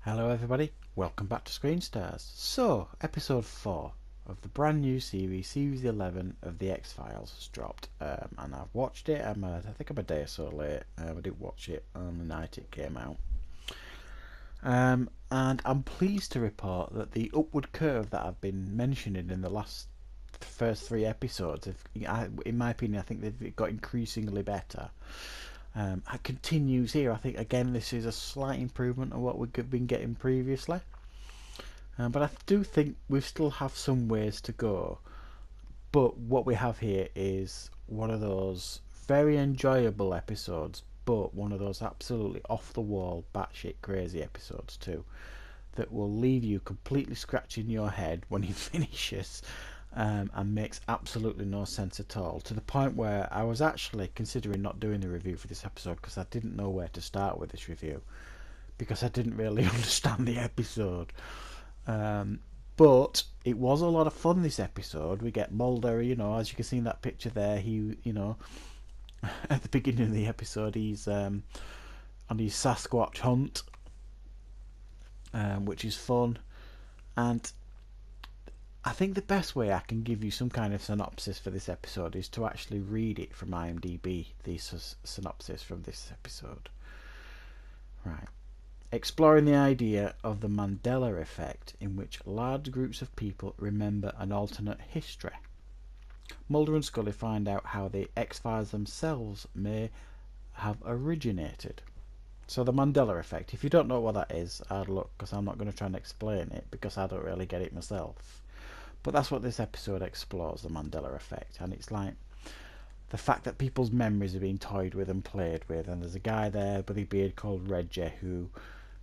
Hello everybody, welcome back to Screen Stars. So, episode 4 of the brand new series 11 of The X-Files has dropped, and I've watched it. I think I'm a day or so late. I didn't watch it on the night it came out. And I'm pleased to report that the upward curve that I've been mentioning in the first 3 episodes, in my opinion, I think they've got increasingly better. It continues here. I think again this is a slight improvement on what we've been getting previously, but I do think we still have some ways to go. But what we have here is one of those very enjoyable episodes, but one of those absolutely off the wall, batshit crazy episodes too, that will leave you completely scratching your head when it finishes. And makes absolutely no sense at all, to the point where I was actually considering not doing the review for this episode because I didn't know where to start with this review, because I didn't really understand the episode. But it was a lot of fun, this episode. We get Mulder, as you can see in that picture there, at the beginning of the episode, he's on his Sasquatch hunt, which is fun. And I think the best way I can give you some kind of synopsis for this episode is to actually read it from IMDb, the synopsis from this episode. Right. Exploring the idea of the Mandela effect, in which large groups of people remember an alternate history. Mulder and Scully find out how the X-Files themselves may have originated. So the Mandela effect, if you don't know what that is, I'd look, because I'm not going to try and explain it, because I don't really get it myself. But that's what this episode explores, the Mandela effect. And it's like the fact that people's memories are being toyed with and played with. And there's a guy there with a beard called Reggie who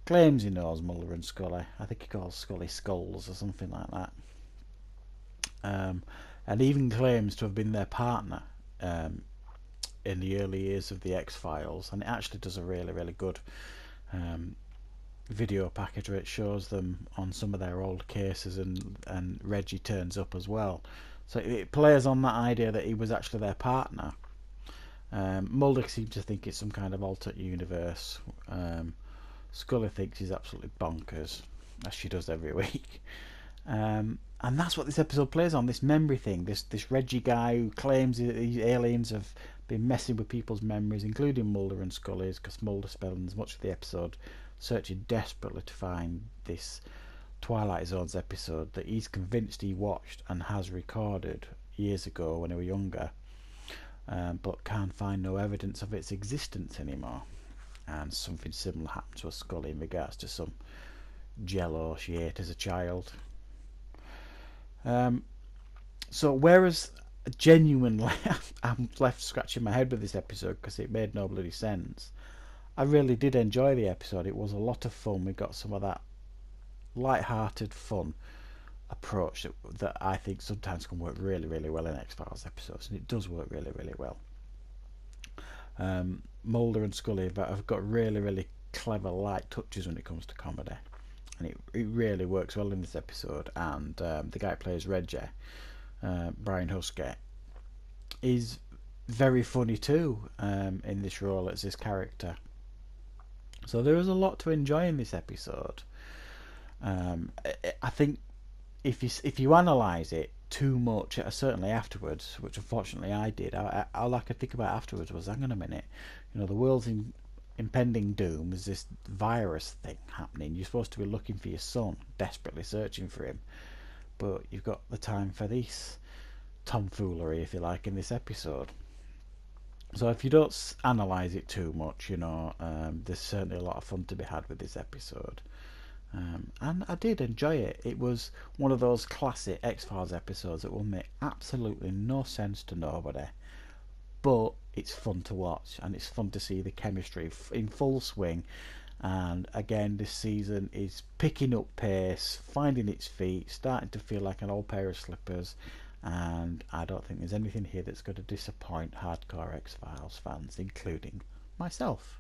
claims he knows Mulder and Scully. I think he calls Scully Skulls or something like that. And even claims to have been their partner in the early years of the X-Files. And it actually does a really, really good video package where it shows them on some of their old cases, and Reggie turns up as well. So it plays on that idea that he was actually their partner. Mulder seems to think it's some kind of alternate universe. Scully thinks he's absolutely bonkers, as she does every week. And that's what this episode plays on, this memory thing. This Reggie guy who claims these aliens have been messing with people's memories, including Mulder and Scully's, because Mulder spends much of the episode searching desperately to find this Twilight Zone's episode that he's convinced he watched and has recorded years ago when he was younger, but can't find no evidence of its existence anymore. And something similar happened to a Scully in regards to some jello she ate as a child. So whereas genuinely I'm left scratching my head with this episode because it made no bloody sense, I really did enjoy the episode. It was a lot of fun. We got some of that light-hearted fun approach that I think sometimes can work really, really well in X-Files episodes, and it does work really, really well. Mulder and Scully have got really, really clever light touches when it comes to comedy, and it really works well in this episode. And the guy who plays Reggie, Brian Huskey, is very funny too in this role as his character. So there is a lot to enjoy in this episode. I think if you analyse it too much, certainly afterwards, which unfortunately I did, all I could think about afterwards was, hang on a minute, the world's impending doom. There's this virus thing happening. You're supposed to be looking for your son, desperately searching for him, but you've got the time for this tomfoolery, if you like, in this episode. So if you don't analyse it too much, there's certainly a lot of fun to be had with this episode. And I did enjoy it. It was one of those classic X-Files episodes that will make absolutely no sense to nobody, but it's fun to watch, and it's fun to see the chemistry in full swing. And again, this season is picking up pace, finding its feet, starting to feel like an old pair of slippers, and I don't think there's anything here that's going to disappoint hardcore X-Files fans, including myself.